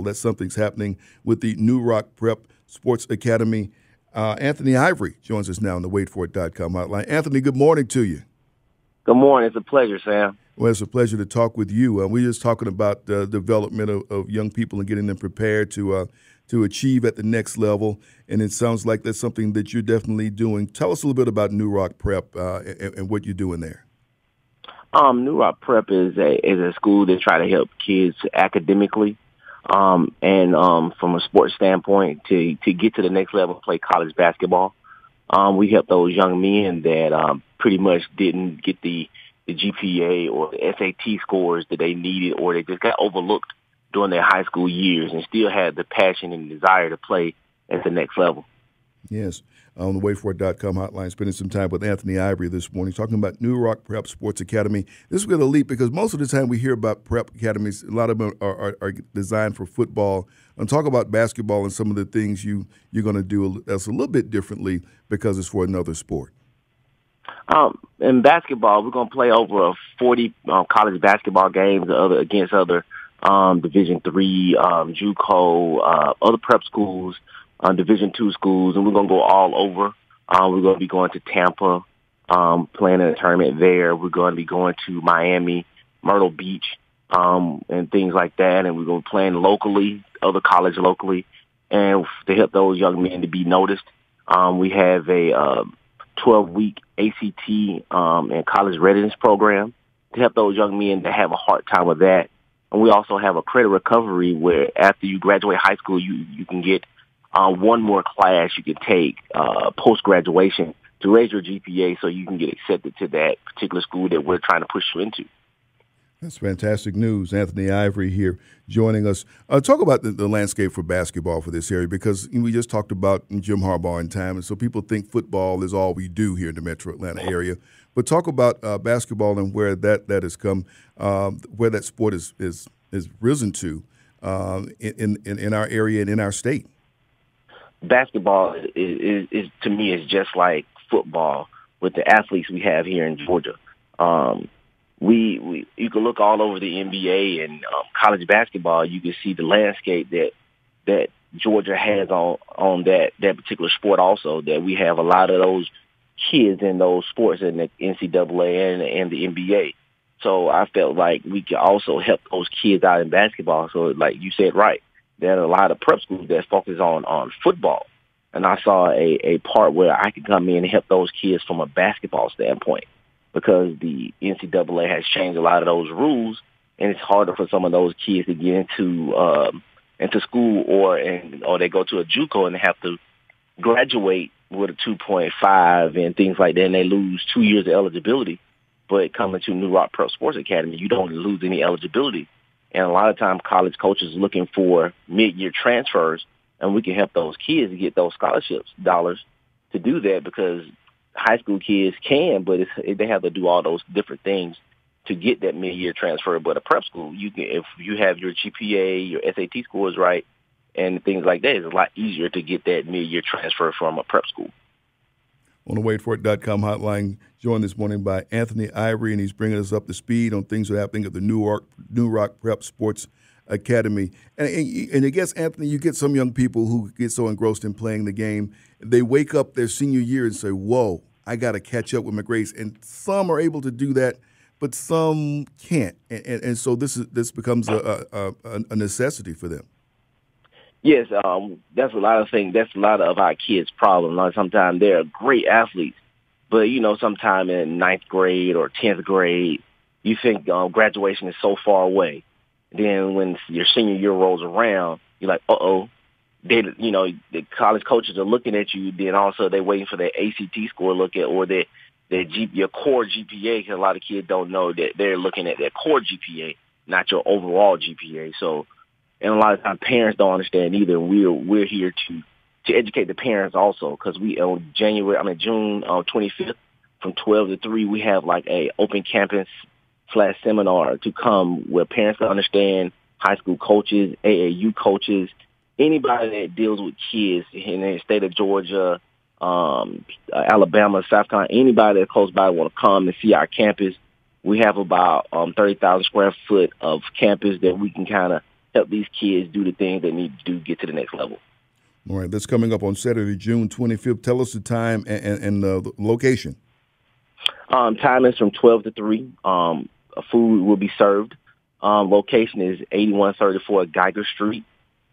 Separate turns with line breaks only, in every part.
that something's happening with the NewRock Prep Sports Academy. Anthony Ivory joins us now on the waitforit.com hotline. Anthony, good morning to you.
Good morning. It's a pleasure, Sam.
Well, it's a pleasure to talk with you. We're just talking about the development of young people and getting them prepared to achieve at the next level, and it sounds like that's something that you're definitely doing. Tell us a little bit about NewRock Prep and what you're doing there.
NewRock Prep is a school that try to help kids academically and from a sports standpoint to get to the next level, play college basketball. We help those young men that pretty much didn't get the GPA or the SAT scores that they needed, or they just got overlooked during their high school years and still had the passion and desire to play at the next level.
Yes. On the waitforit.com hotline, spending some time with Anthony Ivory this morning, talking about NewRock Prep Sports Academy. This is going to leap because most of the time we hear about prep academies, a lot of them are designed for football. And talk about basketball and some of the things you're going to do that's a little bit differently because it's for another sport.
In basketball, we're going to play over 40 college basketball games against other Division III, JUCO, other prep schools, Division II schools, and we're going to go all over. We're going to be going to Tampa, playing in a tournament there. We're going to be going to Miami, Myrtle Beach, and things like that. And we're going to be playing locally, other college locally, and to help those young men to be noticed. We have a 12-week ACT and college readiness program to help those young men that have a hard time with that. And we also have a credit recovery where after you graduate high school, you can get one more class you can take post-graduation to raise your GPA so you can get accepted to that particular school that we're trying to push you into.
That's fantastic news. Anthony Ivory here joining us. Talk about the landscape for basketball for this area, because we just talked about Jim Harbaugh in time, and so people think football is all we do here in the metro Atlanta area. But talk about basketball and where that has come, where that sport is risen to in our area and in our state.
Basketball is to me is just like football with the athletes we have here in Georgia. You can look all over the NBA and college basketball. You can see the landscape that Georgia has on that particular sport. Also, that we have a lot of those kids in those sports in the NCAA and the NBA. So I felt like we could also help those kids out in basketball. So, like you said, right. There are a lot of prep schools that focus on football. And I saw a part where I could come in and help those kids from a basketball standpoint, because the NCAA has changed a lot of those rules, and it's harder for some of those kids to get into school or they go to a JUCO and they have to graduate with a 2.5 and things like that, and they lose 2 years of eligibility. But coming to NewRock Prep Sports Academy, you don't lose any eligibility. And a lot of times college coaches are looking for mid-year transfers, and we can help those kids to get those scholarships dollars to do that, because high school kids can, but they have to do all those different things to get that mid-year transfer. But a prep school, you can, if you have your GPA, your SAT scores right, and things like that, it's a lot easier to get that mid-year transfer from a prep school.
On the waitforit.com hotline, joined this morning by Anthony Ivory, and he's bringing us up to speed on things that are happening at the NewRock Prep Sports Academy. And I guess, Anthony, you get some young people who get so engrossed in playing the game, they wake up their senior year and say, whoa, I got to catch up with my grades. And some are able to do that, but some can't. And so this becomes a necessity for them.
Yes, that's a lot of things. That's a lot of our kids' problem. Like sometimes they're great athletes, but, sometime in ninth grade or 10th grade, you think graduation is so far away. Then when your senior year rolls around, you're like, uh-oh. The college coaches are looking at you. Then also they're waiting for their ACT score look at, or your core GPA, because a lot of kids don't know that they're looking at their core GPA, not your overall GPA. So, and a lot of times parents don't understand either. We're here to educate the parents also, because we on June 25th from 12 to 3, we have like a open campus / seminar to come where parents can understand, high school coaches, AAU coaches, anybody that deals with kids in the state of Georgia, Alabama, South Carolina, anybody that's close by want to come and see our campus. We have about 30,000 square foot of campus that we can kind of help these kids do the things they need to do to get to the next level.
All right, that's coming up on Saturday, June 25th. Tell us the time and the location.
Time is from 12 to 3. Food will be served. Location is 8134 Geiger Street,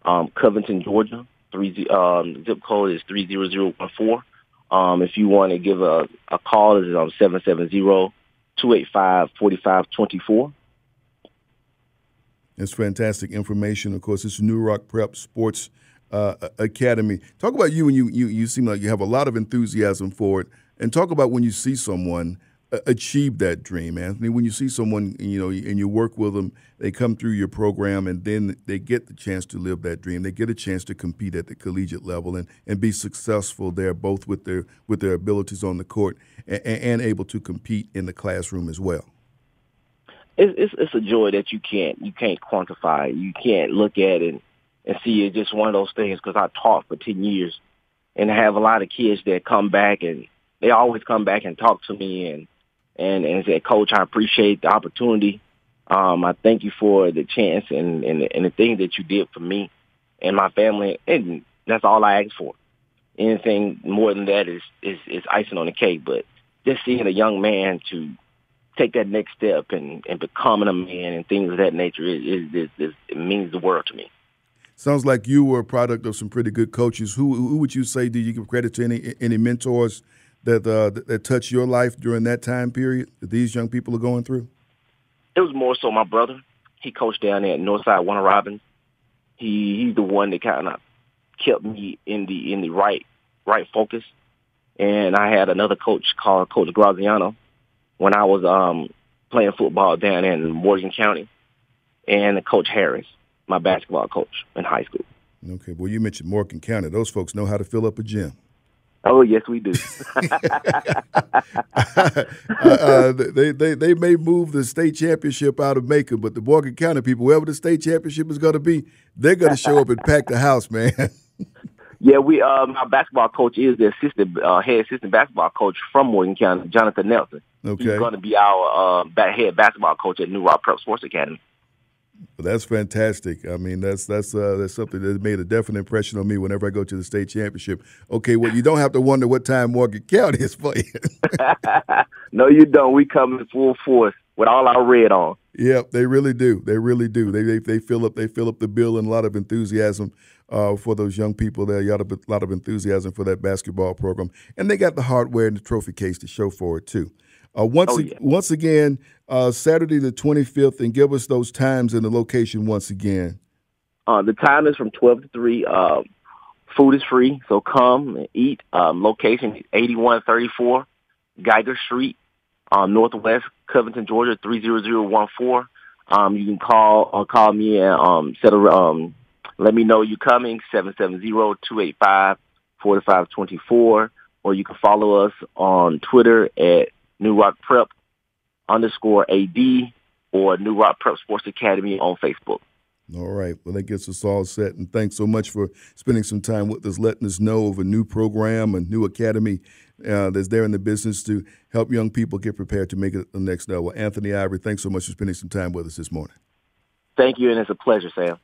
Covington, Georgia. Zip code is 30014. If you want to give a call, it's 770-285-4524.
It's fantastic information. Of course, it's NewRock Prep Sports Academy. Talk about you, and you seem like you have a lot of enthusiasm for it. And talk about when you see someone achieve that dream, Anthony. When you see someone, and you work with them, they come through your program, and then they get the chance to live that dream. They get a chance to compete at the collegiate level and be successful there, both with their abilities on the court and able to compete in the classroom as well.
It's a joy that you can't quantify. You can't look at it and see it. Just one of those things, because I taught for 10 years, and I have a lot of kids that come back, and they always come back and talk to me and say, Coach, I appreciate the opportunity. I thank you for the chance and the thing that you did for me and my family. And that's all I ask for. Anything more than that is icing on the cake. But just seeing a young man to take that next step and becoming a man and things of that nature, it means the world to me.
Sounds like you were a product of some pretty good coaches. Who would you say, do you give credit to any mentors that touched your life during that time period that these young people are going through?
It was more so my brother. He coached down there at Northside Warner Robins. He's the one that kind of kept me in the right focus. And I had another coach called Coach Graziano when I was playing football down in Morgan County, and Coach Harris, my basketball coach in high school.
Okay, well, you mentioned Morgan County. Those folks know how to fill up a gym.
Oh, yes, we do.
They may move the state championship out of Macon, but the Morgan County people, wherever the state championship is going to be, they're going to show up and pack the house, man.
Yeah, our basketball coach is the head assistant basketball coach from Morgan County, Jonathan Nelson.
Okay.
He's going to be our head basketball coach at NewRock Prep Sports Academy.
Well, that's fantastic. I mean, that's something that made a definite impression on me whenever I go to the state championship. Okay, well, you don't have to wonder what time Morgan County is playing.
No, you don't. We come in full force with all our red on.
Yep, they really do. They really do. They fill up the bill, and a lot of enthusiasm for those young people there. You got a lot of enthusiasm for that basketball program, and they got the hardware and the trophy case to show for it too. Once again, Saturday the 25th, and give us those times and the location once again.
The time is from 12 to 3. Food is free, so come and eat. Location is 8134 Geiger Street, Northwest Covington, Georgia, 30014. You can call me and let me know you're coming, 770-285-4524, or you can follow us on Twitter at NewRock Prep _AD or NewRock Prep Sports Academy on Facebook.
All right. Well, that gets us all set. And thanks so much for spending some time with us, letting us know of a new program, a new academy that's there in the business to help young people get prepared to make it the next level. Anthony Ivory, thanks so much for spending some time with us this morning.
Thank you, and it's a pleasure, Sam.